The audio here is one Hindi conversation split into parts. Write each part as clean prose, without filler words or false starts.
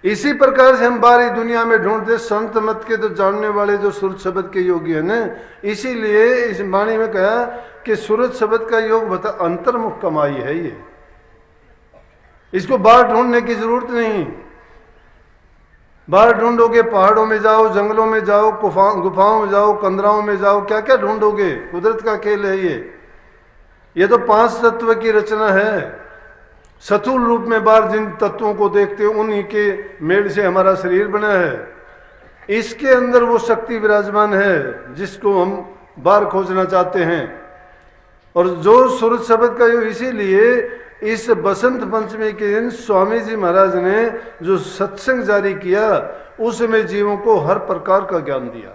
इसी प्रकार से हम बाहरी दुनिया में ढूंढते संत मत के तो जानने वाले जो सूरत शब्द के योगी है ना, इसीलिए इस वाणी में कहा कि सूरत शब्द का योग बता अंतर्मुख कमाई है ये, इसको बाहर ढूंढने की जरूरत नहीं। बाहर ढूंढोगे पहाड़ों में जाओ, जंगलों में जाओ, गुफाओं में जाओ, कंदराओं में जाओ, क्या क्या ढूंढोगे? कुदरत का खेल है ये तो 5 तत्व की रचना है। स्थूल रूप में बाहर जिन तत्वों को देखते हो उन्हीं के मेल से हमारा शरीर बना है। इसके अंदर वो शक्ति विराजमान है जिसको हम बाहर खोजना चाहते हैं। और जो सूरत शब्द का योग, इसीलिए इस बसंत पंचमी के दिन स्वामी जी महाराज ने जो सत्संग जारी किया उसमें जीवों को हर प्रकार का ज्ञान दिया।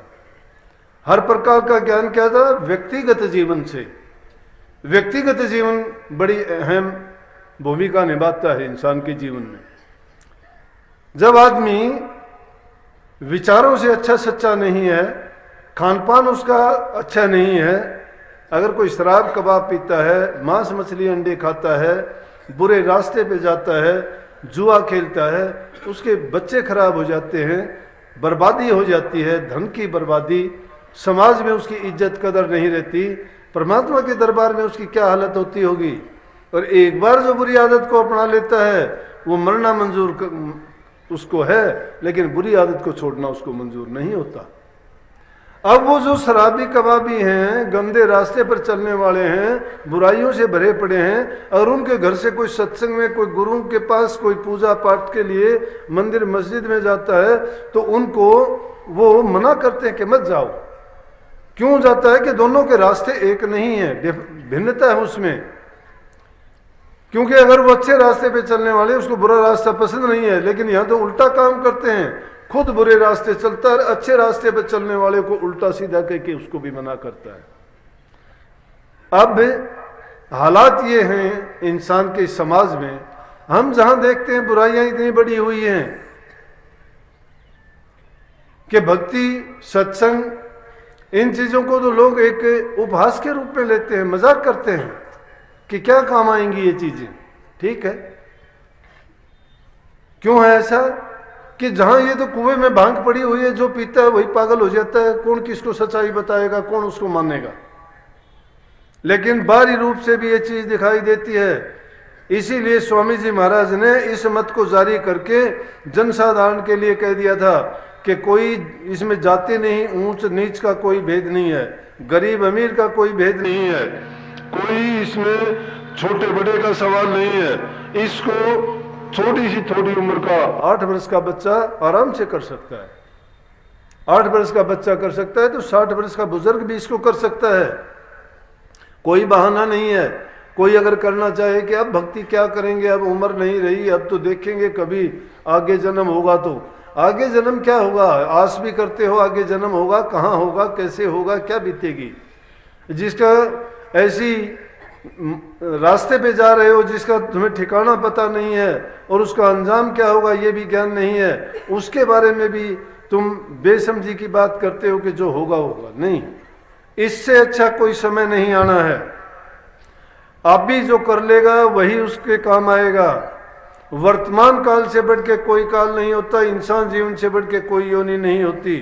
हर प्रकार का ज्ञान क्या था? व्यक्तिगत जीवन से। व्यक्तिगत जीवन बड़ी अहम भूमिका निभाता है इंसान के जीवन में। जब आदमी विचारों से अच्छा सच्चा नहीं है, खान पान उसका अच्छा नहीं है, अगर कोई शराब कबाब पीता है, मांस मछली अंडे खाता है, बुरे रास्ते पे जाता है, जुआ खेलता है, उसके बच्चे खराब हो जाते हैं, बर्बादी हो जाती है, धन की बर्बादी, समाज में उसकी इज्जत कदर नहीं रहती, परमात्मा के दरबार में उसकी क्या हालत होती होगी। और एक बार जो बुरी आदत को अपना लेता है वो मरना मंजूर उसको है, लेकिन बुरी आदत को छोड़ना उसको मंजूर नहीं होता। अब वो जो शराबी कबाबी हैं, गंदे रास्ते पर चलने वाले हैं, बुराइयों से भरे पड़े हैं, और उनके घर से कोई सत्संग में, कोई गुरु के पास, कोई पूजा पाठ के लिए मंदिर मस्जिद में जाता है तो उनको वो मना करते हैं कि मत जाओ। क्यों जाता है? कि दोनों के रास्ते एक नहीं है, भिन्नता है उसमें। क्योंकि अगर वो अच्छे रास्ते पे चलने वाले, उसको बुरा रास्ता पसंद नहीं है, लेकिन यहाँ तो उल्टा काम करते हैं, खुद बुरे रास्ते चलता है, अच्छे रास्ते पे चलने वाले को उल्टा सीधा कह के उसको भी मना करता है। अब हालात ये हैं इंसान के समाज में, हम जहां देखते हैं बुराइयां इतनी बड़ी हुई हैं कि भक्ति, सत्संग, इन चीजों को तो लोग एक उपहास के रूप में लेते हैं, मजाक करते हैं कि क्या काम आएंगी ये चीजें। ठीक है, क्यों है ऐसा? कि जहां ये तो कुएं में भांग पड़ी हुई है, जो पीता है वही पागल हो जाता है, कौन किसको सच्चाई बताएगा, कौन उसको मानेगा। लेकिन बाहरी रूप से भी ये चीज दिखाई देती है। इसीलिए स्वामी जी महाराज ने इस मत को जारी करके जनसाधारण के लिए कह दिया था कि कोई इसमें जाति नहीं, ऊंच नीच का कोई भेद नहीं है, गरीब अमीर का कोई भेद नहीं है, कोई इसमें छोटे बड़े का सवाल नहीं है। इसको छोटी सी थोड़ी उम्र का 8 वर्ष का बच्चा आराम से कर सकता है। 8 वर्ष का बच्चा कर सकता है तो 60 वर्ष का बुजुर्ग भी इसको कर सकता है। कोई बहाना नहीं है। कोई अगर करना चाहे कि अब भक्ति क्या करेंगे, अब उम्र नहीं रही, अब तो देखेंगे कभी आगे जन्म होगा, तो आगे जन्म क्या होगा? आस भी करते हो आगे जन्म होगा, कहाँ होगा, कैसे होगा, क्या बीतेगी। जिसका ऐसी रास्ते पे जा रहे हो जिसका तुम्हें ठिकाना पता नहीं है और उसका अंजाम क्या होगा ये भी ज्ञान नहीं है, उसके बारे में भी तुम बेसमझी की बात करते हो कि जो होगा होगा। नहीं, इससे अच्छा कोई समय नहीं आना है। अभी जो कर लेगा वही उसके काम आएगा। वर्तमान काल से बढ़ के कोई काल नहीं होता, इंसान जीवन से बढ़ के कोई योनि नहीं होती।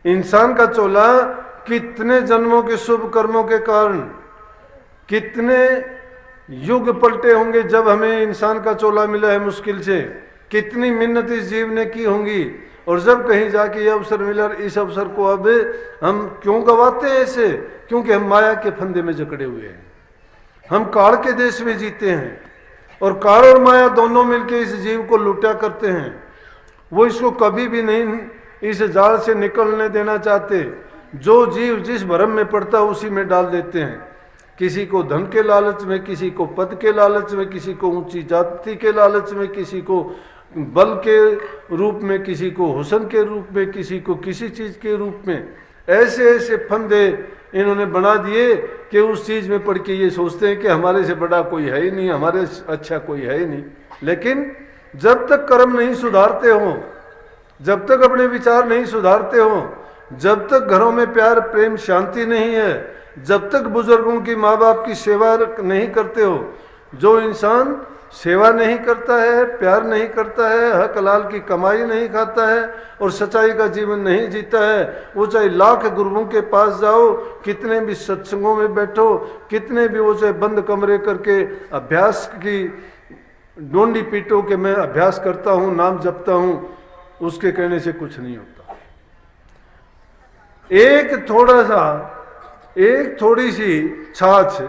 इंसान का चोला कितने जन्मों के शुभ कर्मों के कारण कितने युग पलटे होंगे जब हमें इंसान का चोला मिला है मुश्किल से, कितनी मिन्नत इस जीव ने की होंगी, और जब कहीं जाके ये अवसर मिला, इस अवसर को अब हम क्यों गवाते हैं ऐसे? क्योंकि हम माया के फंदे में जकड़े हुए हैं, हम काल के देश में जीते हैं और काल और माया दोनों मिलकर इस जीव को लूटा करते हैं। वो इसको कभी भी नहीं इस जाल से निकलने देना चाहते। जो जीव जिस भ्रम में पड़ता है उसी में डाल देते हैं। किसी को धन के लालच में, किसी को पद के लालच में, किसी को ऊंची जाति के लालच में, किसी को बल के रूप में, किसी को हुस्न के रूप में, किसी को किसी चीज के रूप में, ऐसे ऐसे फंदे इन्होंने बना दिए कि उस चीज में पढ़ के ये सोचते हैं कि हमारे से बड़ा कोई है ही नहीं, हमारे अच्छा कोई है ही नहीं। लेकिन जब तक कर्म नहीं सुधारते हो, जब तक अपने विचार नहीं सुधारते हो, जब तक घरों में प्यार प्रेम शांति नहीं है, जब तक बुजुर्गों की माँ बाप की सेवा नहीं करते हो, जो इंसान सेवा नहीं करता है, प्यार नहीं करता है, हक हलाल की कमाई नहीं खाता है और सच्चाई का जीवन नहीं जीता है, वो चाहे लाख गुरुओं के पास जाओ, कितने भी सत्संगों में बैठो, कितने भी वो चाहे बंद कमरे करके अभ्यास की डोंडी पीटो कि मैं अभ्यास करता हूँ, नाम जपता हूँ, उसके कहने से कुछ नहीं होता। एक थोड़ी सी छाछ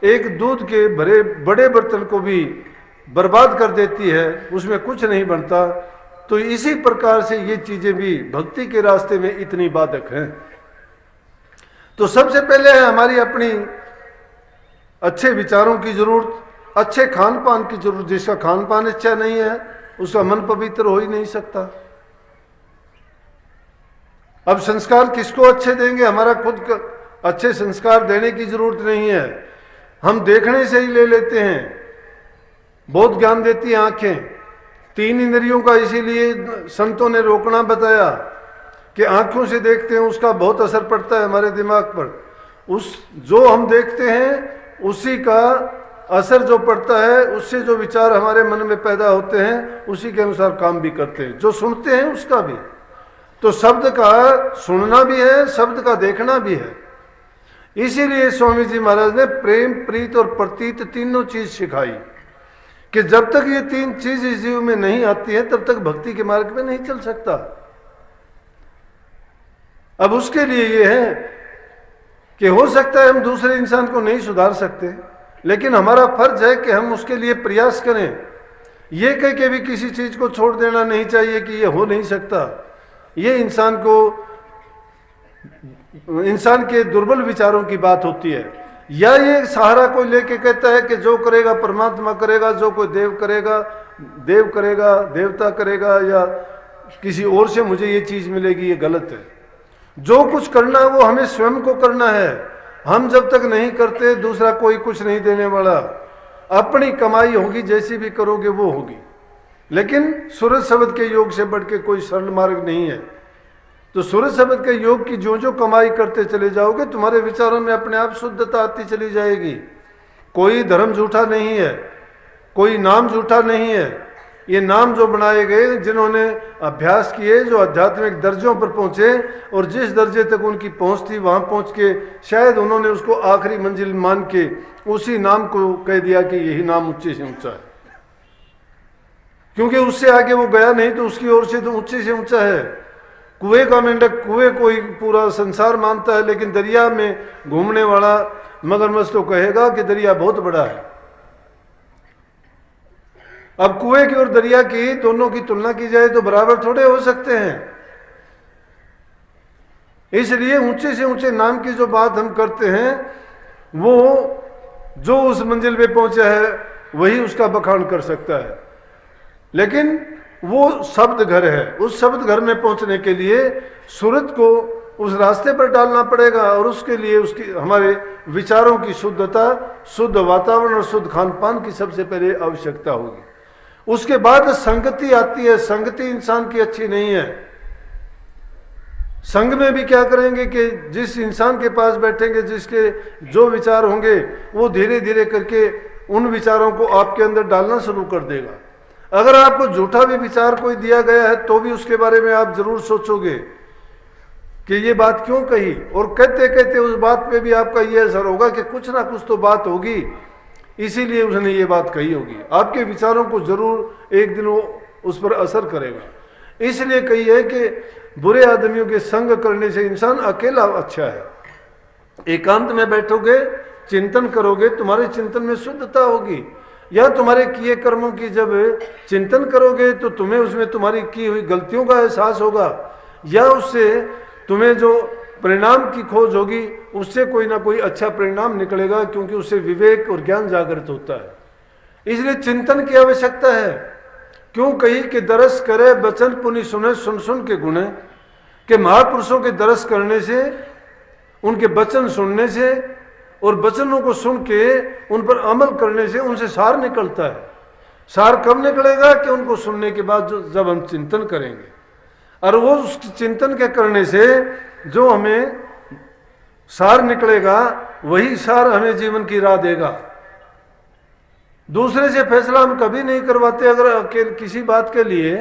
एक दूध के भरे बड़े बर्तन को भी बर्बाद कर देती है, उसमें कुछ नहीं बनता। तो इसी प्रकार से ये चीजें भी भक्ति के रास्ते में इतनी बाधक हैं। तो सबसे पहले है हमारी अपनी अच्छे विचारों की जरूरत, अच्छे खान पान की जरूरत। जिसका खान पान अच्छा नहीं है उसका मन पवित्र हो ही नहीं सकता। अब संस्कार किसको अच्छे देंगे? हमारा खुद का अच्छे संस्कार देने की जरूरत नहीं है, हम देखने से ही ले लेते हैं। बहुत ज्ञान देती है आंखें, 3 इंद्रियों का इसीलिए संतों ने रोकना बताया कि आंखों से देखते हैं उसका बहुत असर पड़ता है हमारे दिमाग पर। उस जो हम देखते हैं उसी का असर जो पड़ता है, उससे जो विचार हमारे मन में पैदा होते हैं उसी के अनुसार काम भी करते हैं। जो सुनते हैं उसका भी, तो शब्द का सुनना भी है, शब्द का देखना भी है। इसीलिए स्वामी जी महाराज ने प्रेम, प्रीत और प्रतीत तीनों चीज सिखाई कि जब तक ये 3 चीज इस जीव में नहीं आती है तब तक भक्ति के मार्ग में नहीं चल सकता। अब उसके लिए ये है कि हो सकता है हम दूसरे इंसान को नहीं सुधार सकते, लेकिन हमारा फर्ज है कि हम उसके लिए प्रयास करें। ये कह के भी किसी चीज को छोड़ देना नहीं चाहिए कि ये हो नहीं सकता। ये इंसान के दुर्बल विचारों की बात होती है। या ये सहारा कोई लेके कहता है कि जो करेगा परमात्मा करेगा, जो कोई देव करेगा देव करेगा, देवता करेगा, या किसी और से मुझे ये चीज मिलेगी, ये गलत है। जो कुछ करना है वो हमें स्वयं को करना है। हम जब तक नहीं करते दूसरा कोई कुछ नहीं देने वाला। अपनी कमाई होगी, जैसी भी करोगे वो होगी, लेकिन सूरज शब्द के योग से बढ़ के कोई सरल मार्ग नहीं है। तो सूरज शब्द के योग की जो जो कमाई करते चले जाओगे तुम्हारे विचारों में अपने आप शुद्धता आती चली जाएगी। कोई धर्म झूठा नहीं है, कोई नाम झूठा नहीं है। ये नाम जो बनाए गए, जिन्होंने अभ्यास किए, जो आध्यात्मिक दर्जों पर पहुंचे और जिस दर्जे तक उनकी पहुंच थी वहां पहुंच के शायद उन्होंने उसको आखिरी मंजिल मान के उसी नाम को कह दिया कि यही नाम ऊंचे से ऊंचा है, क्योंकि उससे आगे वो गया नहीं तो उसकी ओर से तो ऊंचे से ऊंचा है। कुएं का मेंढक कुएं को ही पूरा संसार मानता है, लेकिन दरिया में घूमने वाला मगरमच्छ तो कहेगा कि दरिया बहुत बड़ा है। अब कुएं की और दरिया की दोनों की तुलना की जाए तो बराबर थोड़े हो सकते हैं। इसलिए ऊंचे से ऊंचे नाम की जो बात हम करते हैं, वो जो उस मंजिल पे पहुंचा है वही उसका बखान कर सकता है। लेकिन वो शब्द घर है, उस शब्द घर में पहुंचने के लिए सूरत को उस रास्ते पर डालना पड़ेगा, और उसके लिए उसकी हमारे विचारों की शुद्धता, शुद्ध वातावरण और शुद्ध खान पान की सबसे पहले आवश्यकता होगी। उसके बाद संगति आती है। संगति इंसान की अच्छी नहीं है। संग में भी क्या करेंगे कि जिस इंसान के पास बैठेंगे, जिसके जो विचार होंगे, वो धीरे धीरे करके उन विचारों को आपके अंदर डालना शुरू कर देगा। अगर आपको झूठा भी विचार कोई दिया गया है तो भी उसके बारे में आप जरूर सोचोगे कि ये बात क्यों कही, और कहते कहते उस बात पे भी आपका ये असर होगा कि कुछ ना कुछ तो बात होगी, इसीलिए उसने ये बात कही होगी। आपके विचारों को जरूर एक दिन वो उस पर असर करेगा। इसलिए कही है कि बुरे आदमियों के संग करने से इंसान अकेला अच्छा है। एकांत में बैठोगे, चिंतन करोगे, तुम्हारे चिंतन में शुद्धता होगी। या तुम्हारे किए कर्मों की जब चिंतन करोगे तो तुम्हें उसमें तुम्हारी की हुई गलतियों का एहसास होगा, या उससे तुम्हें जो परिणाम की खोज होगी उससे कोई ना कोई अच्छा परिणाम निकलेगा, क्योंकि उससे विवेक और ज्ञान जागृत होता है। इसलिए चिंतन की आवश्यकता है। क्यों कही कि दरस करे बचन पुनि सुने, सुन सुन के गुणे, कि महापुरुषों के दरस करने से, उनके वचन सुनने से और वचनों को सुन के उन पर अमल करने से उनसे सार निकलता है। सार कब निकलेगा? कि उनको सुनने के बाद जब हम चिंतन करेंगे, और वो उस चिंतन के करने से जो हमें सार निकलेगा वही सार हमें जीवन की राह देगा। दूसरे से फैसला हम कभी नहीं करवाते। अगर किसी बात के लिए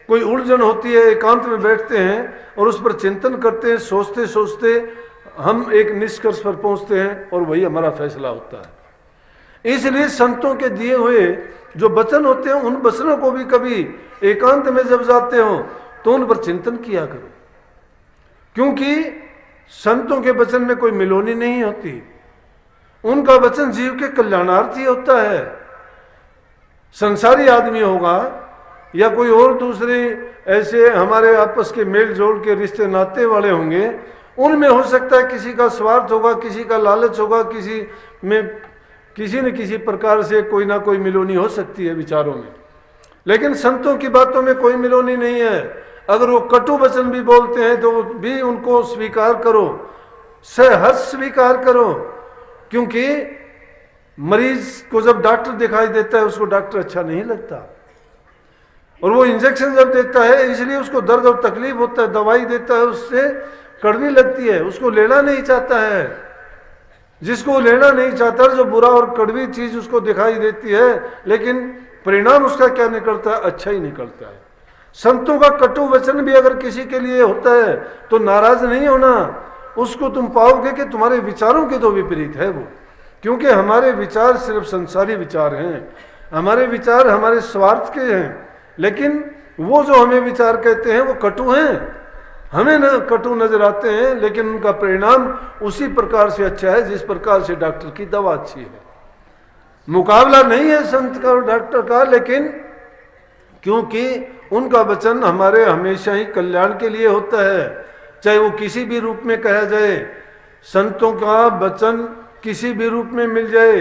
कोई उलझन होती है, एकांत में बैठते हैं और उस पर चिंतन करते हैं, सोचते सोचते हम एक निष्कर्ष पर पहुंचते हैं और वही हमारा फैसला होता है। इसलिए संतों के दिए हुए जो वचन होते हैं, उन वचनों को भी कभी एकांत में जब जाते हो तो उन पर चिंतन किया करो, क्योंकि संतों के वचन में कोई मिलोनी नहीं होती। उनका वचन जीव के कल्याणार्थी होता है। संसारी आदमी होगा या कोई और दूसरे ऐसे हमारे आपस के मेल जोल के रिश्ते नाते वाले होंगे, उनमें हो सकता है किसी का स्वार्थ होगा, किसी का लालच होगा, किसी में किसी न किसी प्रकार से कोई ना कोई मिलोनी हो सकती है विचारों में। लेकिन संतों की बातों में कोई मिलोनी नहीं है। अगर वो कटु वचन भी बोलते हैं तो भी उनको स्वीकार करो, सहर्ष स्वीकार करो, क्योंकि मरीज को जब डॉक्टर दिखाई देता है उसको डॉक्टर अच्छा नहीं लगता, और वो इंजेक्शन जब देता है इसलिए उसको दर्द और तकलीफ होता है, दवाई देता है उससे कड़वी लगती है, उसको लेना नहीं चाहता है। जिसको लेना नहीं चाहता, जो बुरा और कड़वी चीज उसको दिखाई देती है, लेकिन परिणाम उसका क्या निकलता है? अच्छा ही निकलता है। संतों का कटु वचन भी अगर किसी के लिए होता है तो नाराज नहीं होना, उसको तुम पाओगे कि तुम्हारे विचारों के तो विपरीत है वो, क्योंकि हमारे विचार सिर्फ संसारी विचार हैं, हमारे विचार हमारे स्वार्थ के हैं। लेकिन वो जो हमें विचार कहते हैं वो कटु हैं, हमें न कटु नजर आते हैं, लेकिन उनका परिणाम उसी प्रकार से अच्छा है जिस प्रकार से डॉक्टर की दवा अच्छी है। मुकाबला नहीं है संत का और डॉक्टर का, लेकिन क्योंकि उनका वचन हमारे हमेशा ही कल्याण के लिए होता है, चाहे वो किसी भी रूप में कहा जाए। संतों का वचन किसी भी रूप में मिल जाए।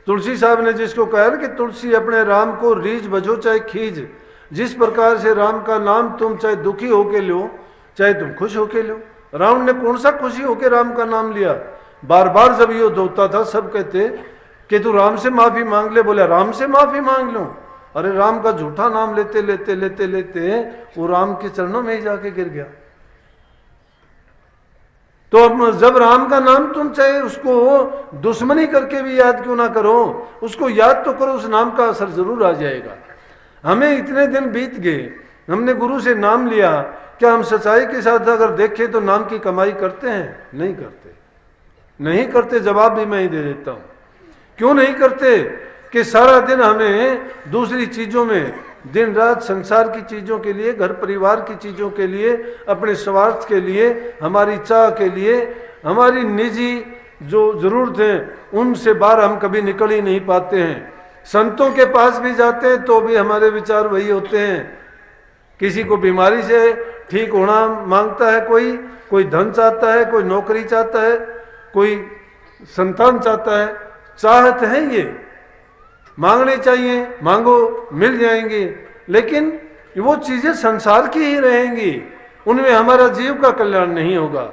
तुलसी साहब ने जिसको कहा कि तुलसी अपने राम को रीझ बजो चाहे खींच, जिस प्रकार से राम का नाम तुम चाहे दुखी होके लो चाहे तुम खुश होके लो। रावण ने कौन सा खुशी होके राम का नाम लिया? बार बार जब युद्ध होता था सब कहते कि तू राम से माफी मांग ले, बोले राम से माफी मांग लो। अरे राम का झूठा नाम लेते लेते लेते लेते वो राम के चरणों में ही जाके गिर गया। तो अब जब राम का नाम तुम चाहे उसको दुश्मनी करके भी याद क्यों ना करो, उसको याद तो करो, उस नाम का असर जरूर आ जाएगा। हमें इतने दिन बीत गए, हमने गुरु से नाम लिया, क्या हम सच्चाई के साथ अगर देखें तो नाम की कमाई करते हैं? नहीं करते, नहीं करते। जवाब भी मैं ही दे देता हूं क्यों नहीं करते, कि सारा दिन हमें दूसरी चीजों में, दिन रात संसार की चीजों के लिए, घर परिवार की चीजों के लिए, अपने स्वार्थ के लिए, हमारी चाह के लिए, हमारी निजी जो जरूरतें, उनसे बाहर हम कभी निकल ही नहीं पाते हैं। संतों के पास भी जाते हैं तो भी हमारे विचार वही होते हैं। किसी को बीमारी से ठीक होना मांगता है, कोई धन चाहता है, कोई नौकरी चाहता है, कोई संतान चाहता है। चाहत है ये, मांगने चाहिए, मांगो मिल जाएंगे, लेकिन वो चीजें संसार की ही रहेंगी, उनमें हमारा जीव का कल्याण नहीं होगा।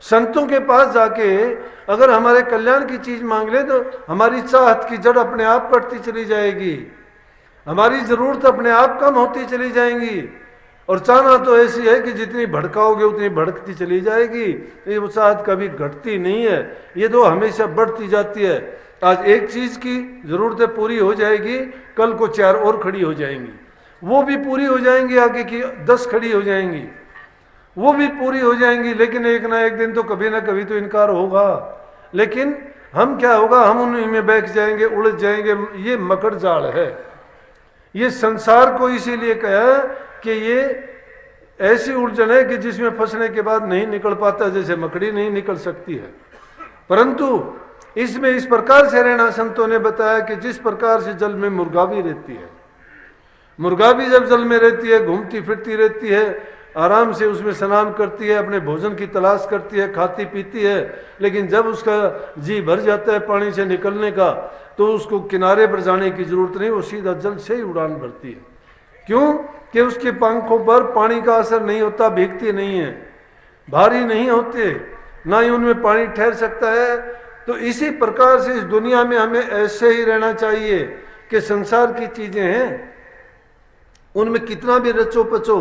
संतों के पास जाके अगर हमारे कल्याण की चीज मांग ले तो हमारी चाहत की जड़ अपने आप कटती चली जाएगी, हमारी जरूरत अपने आप कम होती चली जाएंगी। और चाहना तो ऐसी है कि जितनी भड़काओगे उतनी भड़कती चली जाएगी। ये वो चाहत कभी घटती नहीं है, ये तो हमेशा बढ़ती जाती है। आज एक चीज की जरूरतें पूरी हो जाएगी, कल को 4 और खड़ी हो जाएंगी, वो भी पूरी हो जाएंगी, आगे की 10 खड़ी हो जाएंगी, वो भी पूरी हो जाएंगी। लेकिन एक ना एक दिन तो कभी ना कभी तो इनकार होगा। लेकिन हम क्या होगा, हम उन्हीं में बैठ जाएंगे, उलझ जाएंगे। ये मकड़ जाल है। ये संसार को इसीलिए कहा कि ये ऐसी उलझन है कि जिसमें फंसने के बाद नहीं निकल पाता, जैसे मकड़ी नहीं निकल सकती है। परंतु इसमें इस प्रकार से रहना, संतों ने बताया कि जिस प्रकार से जल में मुर्गा भी रहती है, मुर्गा भी जब जल में रहती है, घूमती फिरती रहती है, आराम से उसमें स्नान करती है, अपने भोजन की तलाश करती है, खाती पीती है, लेकिन जब उसका जी भर जाता है पानी से निकलने का तो उसको किनारे पर जाने की जरूरत नहीं, वो सीधा जल से ही उड़ान भरती है। क्यों? कि उसके पंखों पर पानी का असर नहीं होता, भीगती नहीं है, भारी नहीं होते, ना ही उनमें पानी ठहर सकता है। तो इसी प्रकार से इस दुनिया में हमें ऐसे ही रहना चाहिए कि संसार की चीजें हैं उनमें कितना भी रचो पचो,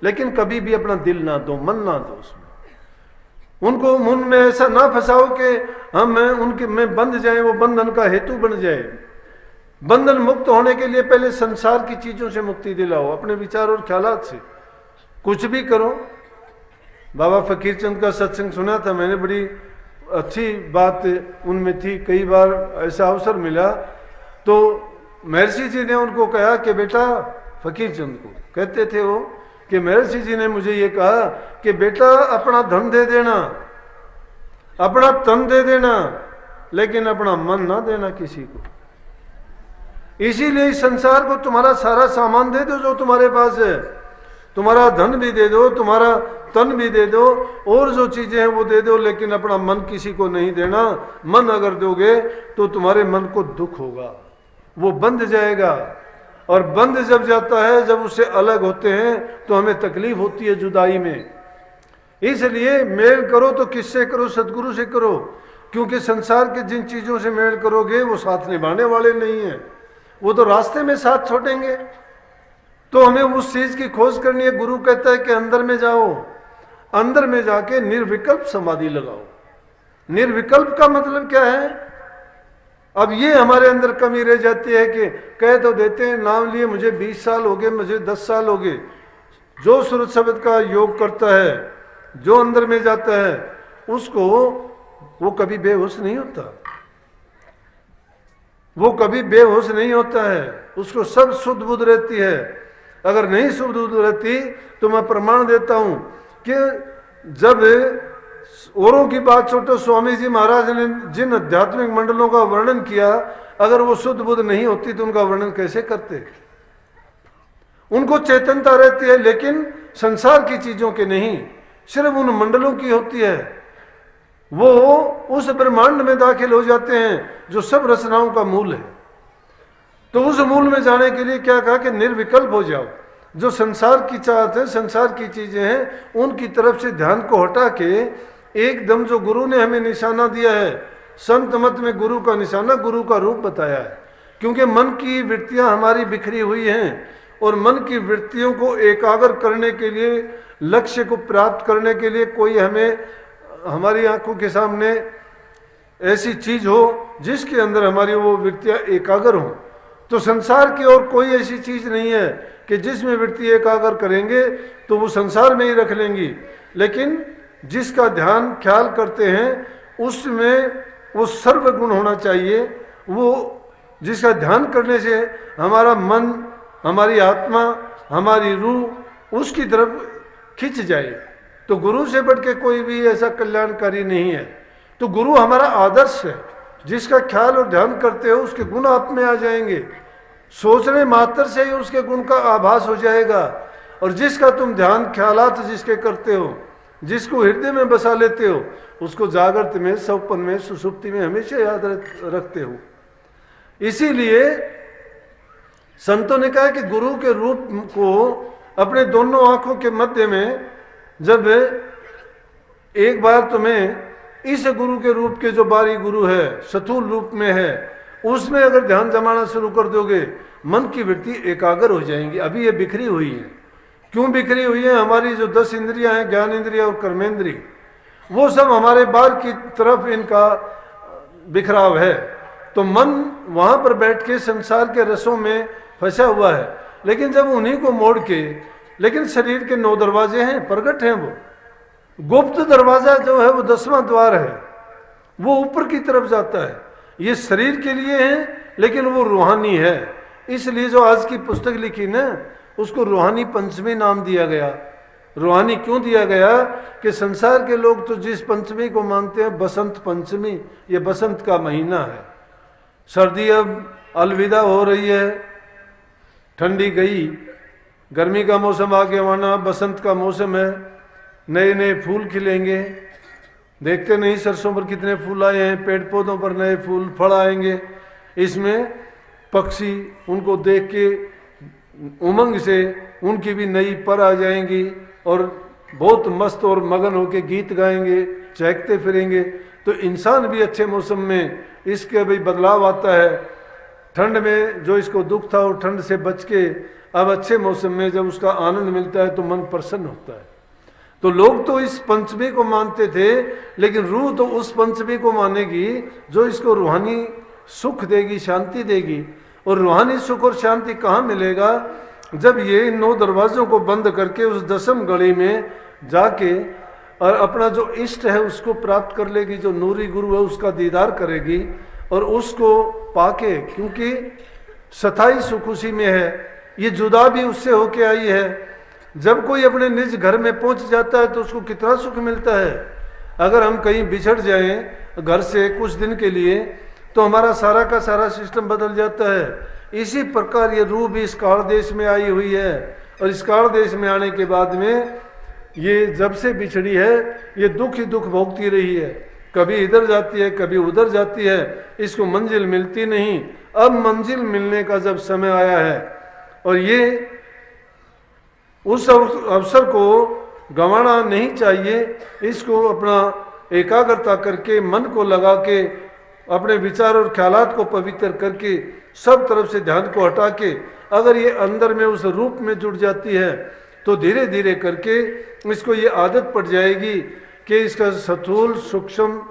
लेकिन कभी भी अपना दिल ना दो, मन ना दो उसमें। उनको मन में ऐसा ना फंसाओ कि हम उनके में बंध जाए, वो बंधन का हेतु बन जाए। बंधन मुक्त होने के लिए पहले संसार की चीजों से मुक्ति दिलाओ, अपने विचार और ख्यालात से। कुछ भी करो। बाबा फकीर चंद का सत्संग सुना था मैंने, बड़ी अच्छी बात उनमें थी। कई बार ऐसा अवसर मिला तो महर्षि जी ने उनको कहा कि बेटा, फकीर चंद को कहते थे वो, कि महर्षि जी ने मुझे ये कहा कि बेटा अपना धन दे देना, अपना तन दे देना, लेकिन अपना मन ना देना किसी को। इसीलिए इस संसार को तुम्हारा सारा सामान दे दो जो तुम्हारे पास है, तुम्हारा धन भी दे दो, तुम्हारा तन भी दे दो, और जो चीजें हैं वो दे दो, लेकिन अपना मन किसी को नहीं देना। मन अगर दोगे तो तुम्हारे मन को दुख होगा, वो बंध जाएगा, और बंध जब जाता है, जब उससे अलग होते हैं तो हमें तकलीफ होती है जुदाई में। इसलिए मेल करो तो किससे करो? सदगुरु से करो, क्योंकि संसार के जिन चीजों से मेल करोगे वो साथ निभाने वाले नहीं है, वो तो रास्ते में साथ छोड़ेंगे। तो हमें उस चीज की खोज करनी है। गुरु कहता है कि अंदर में जाओ, अंदर में जाके निर्विकल्प समाधि लगाओ। निर्विकल्प का मतलब क्या है? अब ये हमारे अंदर कमी रह जाती है कि कह तो देते हैं, नाम लिए मुझे 20 साल हो गए, मुझे 10 साल हो गए। जो सूरत शब्द का योग करता है, जो अंदर में जाता है, उसको वो कभी बेहोश नहीं होता, वो कभी बेहोश नहीं होता है, उसको सब शुद्ध बुद्ध रहती है। अगर नहीं शुद्ध बुद्ध रहती तो मैं प्रमाण देता हूं कि जब औरों की बात छोड़ो, स्वामी जी महाराज ने जिन आध्यात्मिक मंडलों का वर्णन किया, अगर वो शुद्ध बुद्ध नहीं होती तो उनका वर्णन कैसे करते? उनको चेतनता रहती है, लेकिन संसार की चीजों के नहीं, सिर्फ उन मंडलों की होती है। वो उस ब्रह्मांड में दाखिल हो जाते हैं जो सब रचनाओं का मूल है। तो उस मूल में जाने के लिए क्या कहा कि निर्विकल्प हो जाओ। जो संसार की चाहत है, संसार की चीजें हैं, उनकी तरफ से ध्यान को हटा के एकदम जो गुरु ने हमें निशाना दिया है, संत मत में गुरु का निशाना, गुरु का रूप बताया है। क्योंकि मन की वृत्तियां हमारी बिखरी हुई हैं, और मन की वृत्तियों को एकाग्र करने के लिए, लक्ष्य को प्राप्त करने के लिए कोई हमें हमारी आंखों के सामने ऐसी चीज हो जिसके अंदर हमारी वो वृत्तियां एकाग्र हों। तो संसार की और कोई ऐसी चीज नहीं है कि जिसमें वृत्ति एकाग्र करेंगे तो वो संसार में ही रख लेंगी, लेकिन जिसका ध्यान ख्याल करते हैं उसमें वो सर्वगुण होना चाहिए। वो जिसका ध्यान करने से हमारा मन, हमारी आत्मा, हमारी रूह उसकी तरफ खिंच जाए। तो गुरु से बढ़ के कोई भी ऐसा कल्याणकारी नहीं है। तो गुरु हमारा आदर्श है, जिसका ख्याल और ध्यान करते हो उसके गुण आप में आ जाएंगे। सोचने मात्र से ही उसके गुण का आभास हो जाएगा। और जिसका तुम ध्यान ख्यालात जिसके करते हो, जिसको हृदय में बसा लेते हो, उसको जागृत में, सपन में, सुसुप्ति में हमेशा याद रखते हो। इसीलिए संतों ने कहा कि गुरु के रूप को अपने दोनों आंखों के मध्य में, जब एक बार तुम्हें इस गुरु के रूप के जो बारी गुरु है, स्थूल रूप में है, उसमें अगर ध्यान जमाना शुरू कर दोगे, मन की वृत्ति एकाग्र हो जाएंगी। अभी ये बिखरी हुई है। क्यों बिखरी हुई है? हमारी जो 10 इंद्रियां हैं, ज्ञान इंद्रिया और कर्मेंद्री, वो सब हमारे बाहर की तरफ इनका बिखराव है। तो मन वहां पर बैठ के संसार के रसों में फंसा हुआ है। लेकिन जब उन्हीं को मोड़ के, लेकिन शरीर के 9 दरवाजे हैं, प्रगट हैं। वो गुप्त दरवाजा जो है वो 10वां द्वार है, वो ऊपर की तरफ जाता है। ये शरीर के लिए है, लेकिन वो रूहानी है। इसलिए जो आज की पुस्तक लिखी ना, उसको रूहानी पंचमी नाम दिया गया। रूहानी क्यों दिया गया? कि संसार के लोग तो जिस पंचमी को मानते हैं, बसंत पंचमी, ये बसंत का महीना है। सर्दी अब अलविदा हो रही है, ठंडी गई, गर्मी का मौसम आ गया, वरना बसंत का मौसम है, नए नए फूल खिलेंगे। देखते नहीं सरसों पर कितने फूल आए हैं, पेड़ पौधों पर नए फूल फल आएंगे। इसमें पक्षी उनको देख के उमंग से उनकी भी नई पर आ जाएंगी और बहुत मस्त और मगन होके गीत गाएंगे, चहकते फिरेंगे। तो इंसान भी अच्छे मौसम में इसके भी बदलाव आता है। ठंड में जो इसको दुख था वो ठंड से बच के अब अच्छे मौसम में जब उसका आनंद मिलता है तो मन प्रसन्न होता है। तो लोग तो इस पंचमी को मानते थे, लेकिन रूह तो उस पंचमी को मानेगी जो इसको रूहानी सुख देगी, शांति देगी। और रूहानी सुख और शांति कहाँ मिलेगा? जब ये इन 9 दरवाजों को बंद करके उस 10वीं गली में जाके और अपना जो इष्ट है उसको प्राप्त कर लेगी, जो नूरी गुरु है उसका दीदार करेगी और उसको पाके, क्योंकि सथाई सुख उसी में है, ये जुदा भी उससे होके आई है। जब कोई अपने निज घर में पहुंच जाता है तो उसको कितना सुख मिलता है। अगर हम कहीं बिछड़ जाएं घर से कुछ दिन के लिए तो हमारा सारा का सारा सिस्टम बदल जाता है। इसी प्रकार ये रूह भी इस काल देश में आई हुई है और इस काल देश में आने के बाद में ये जब से बिछड़ी है ये दुख ही दुख भोगती रही है, कभी इधर जाती है कभी उधर जाती है, इसको मंजिल मिलती नहीं। अब मंजिल मिलने का जब समय आया है और ये उस अवसर को गंवाना नहीं चाहिए, इसको अपना एकाग्रता करके मन को लगा के अपने विचार और ख्यालात को पवित्र करके सब तरफ से ध्यान को हटा के अगर ये अंदर में उस रूप में जुड़ जाती है तो धीरे धीरे करके इसको ये आदत पड़ जाएगी कि इसका स्थूल सूक्ष्म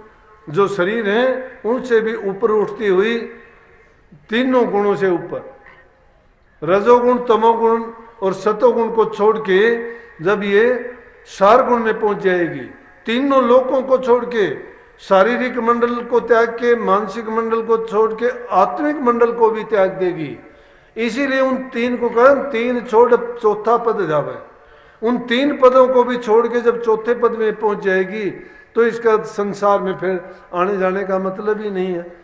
जो शरीर है उनसे भी ऊपर उठती हुई तीनों गुणों से ऊपर, रजोगुण तमोगुण और सतोगुण को छोड़ के जब ये सार गुण में पहुंच जाएगी, तीनों लोकों को छोड़ के, शारीरिक मंडल को त्याग के, मानसिक मंडल को छोड़ के आत्मिक मंडल को भी त्याग देगी। इसीलिए उन 3 को कहा 3 छोड़ चौथा पद जावे। उन 3 पदों को भी छोड़ के जब चौथे पद में पहुंच जाएगी तो इसका संसार में फिर आने जाने का मतलब ही नहीं है।